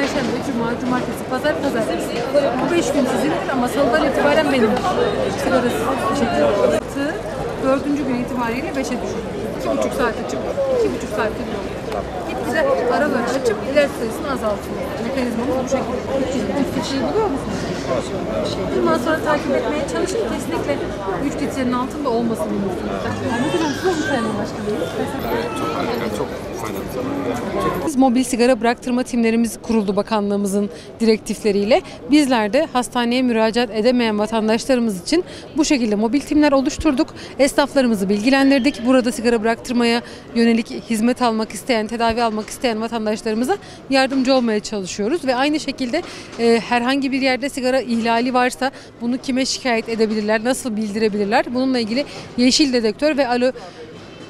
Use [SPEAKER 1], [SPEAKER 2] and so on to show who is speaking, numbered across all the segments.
[SPEAKER 1] perşembe, cuma, cumartesi, pazar, pazartesi. Bu 5 gün sizindir ama salıdan itibaren benim. Sigarasız bir şekilde. 4. gün itibariyle 5'e düşürdüm. 2,5 saat açıp 2,5 saatte bir oluyor. Gitgide araları açıp ilaç sayısını azaltıyor. Mekanizmamız bu şekilde. Fikri buluyor musunuz? Bundan sonra takip etmeye çalışın. Kesinlikle 3 litrenin altında olmasın. Ne kadar hızlı sayın başkanım.
[SPEAKER 2] Çok harika, çok faydalı.
[SPEAKER 1] Biz mobil sigara bıraktırma timlerimiz kuruldu bakanlığımızın direktifleriyle. Bizler de hastaneye müracaat edemeyen vatandaşlarımız için bu şekilde mobil timler oluşturduk. Esnaflarımızı bilgilendirdik. Burada sigara bıraktırmaya yönelik hizmet almak isteyen, tedavi almak isteyen vatandaşlarımıza yardımcı olmaya çalışıyoruz. Ve aynı şekilde herhangi bir yerde sigara ihlali varsa bunu kime şikayet edebilirler, nasıl bildirebilirler? Bununla ilgili yeşil dedektör ve alo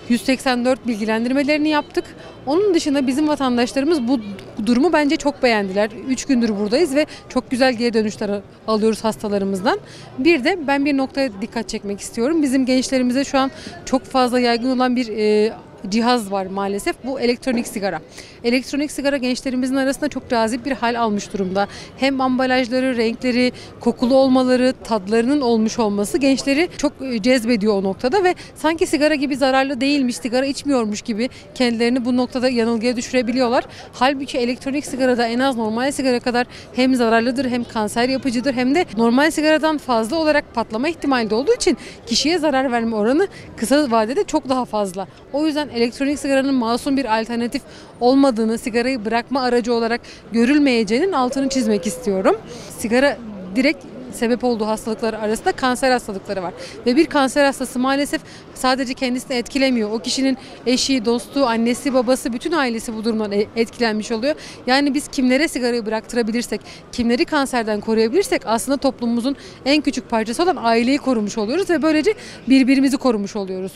[SPEAKER 1] 184 bilgilendirmelerini yaptık. Onun dışında bizim vatandaşlarımız bu durumu bence çok beğendiler. 3 gündür buradayız ve çok güzel geri dönüşler alıyoruz hastalarımızdan. Bir de ben bir noktaya dikkat çekmek istiyorum. Bizim gençlerimize şu an çok fazla yaygın olan bir cihaz var maalesef. Bu elektronik sigara. Elektronik sigara gençlerimizin arasında çok cazip bir hal almış durumda. Hem ambalajları, renkleri, kokulu olmaları, tadlarının olmuş olması gençleri çok cezbediyor o noktada ve sanki sigara gibi zararlı değilmiş, sigara içmiyormuş gibi kendilerini bu noktada yanılgıya düşürebiliyorlar. Halbuki elektronik sigarada en az normal sigara kadar hem zararlıdır, hem kanser yapıcıdır, hem de normal sigaradan fazla olarak patlama ihtimali de olduğu için kişiye zarar verme oranı kısa vadede çok daha fazla. O yüzden elektronik sigaranın masum bir alternatif olmadığını, sigarayı bırakma aracı olarak görülmeyeceğinin altını çizmek istiyorum. Sigara direkt sebep olduğu hastalıklar arasında kanser hastalıkları var. Ve bir kanser hastası maalesef sadece kendisini etkilemiyor. O kişinin eşi, dostu, annesi, babası, bütün ailesi bu durumdan etkilenmiş oluyor. Yani biz kimlere sigarayı bıraktırabilirsek, kimleri kanserden koruyabilirsek aslında toplumumuzun en küçük parçası olan aileyi korumuş oluyoruz ve böylece birbirimizi korumuş oluyoruz.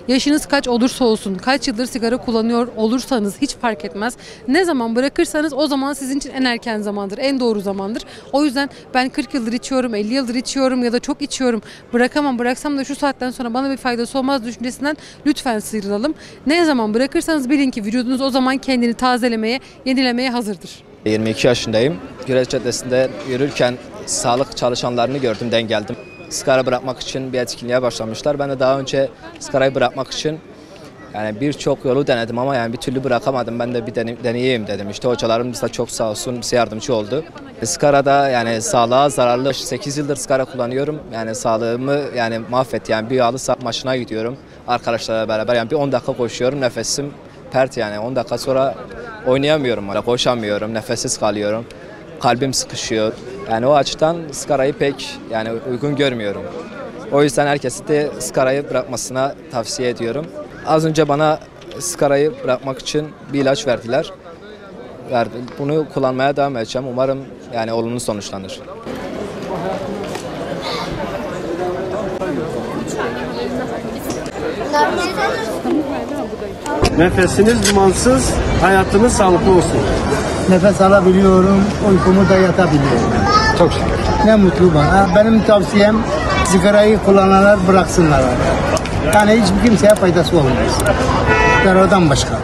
[SPEAKER 1] Yaşınız kaç olursa olsun, kaç yıldır sigara kullanıyor olursanız hiç fark etmez. Ne zaman bırakırsanız o zaman sizin için en erken zamandır, en doğru zamandır. O yüzden ben 40 yıldır içiyorum, 50 yıldır içiyorum ya da çok içiyorum, bırakamam, bıraksam da şu saatten sonra bana bir faydası olmaz düşüncesinden lütfen sıyrılalım. Ne zaman bırakırsanız bilin ki vücudunuz o zaman kendini tazelemeye, yenilemeye hazırdır.
[SPEAKER 3] 22 yaşındayım. Güreş Caddesi'nde yürürken sağlık çalışanlarını gördüm, denk geldim. Sigara bırakmak için bir etkinliğe başlamışlar. Ben de daha önce sigarayı bırakmak için yani birçok yolu denedim ama yani bir türlü bırakamadım. Ben de bir deneyeyim dedim. İşte hocalarımız da çok sağ olsun bize yardımcı oldu. Sigara da yani sağlığa zararlı. 8 yıldır sigara kullanıyorum. Yani sağlığımı yani mahvetti. Yani bir yağlı saat maçına gidiyorum arkadaşlarla beraber. Yani bir 10 dakika koşuyorum, nefesim pert yani. 10 dakika sonra oynayamıyorum, koşamıyorum, nefessiz kalıyorum. Kalbim sıkışıyor. Yani o açıdan sigarayı pek yani uygun görmüyorum. O yüzden herkesi de sigarayı bırakmasına tavsiye ediyorum. Az önce bana sigarayı bırakmak için bir ilaç verdiler. Bunu kullanmaya devam edeceğim. Umarım yani olumlu sonuçlanır.
[SPEAKER 4] Nefesiniz dumansız, hayatınız sağlıklı olsun.
[SPEAKER 5] Nefes alabiliyorum, uykumu da yatabiliyorum.
[SPEAKER 4] Çok şükür.
[SPEAKER 5] Ne mutlu bana. Benim tavsiyem sigarayı kullananlar bıraksınlar. Yani hiçbir kimseye faydası olmaz. Sigaradan başka.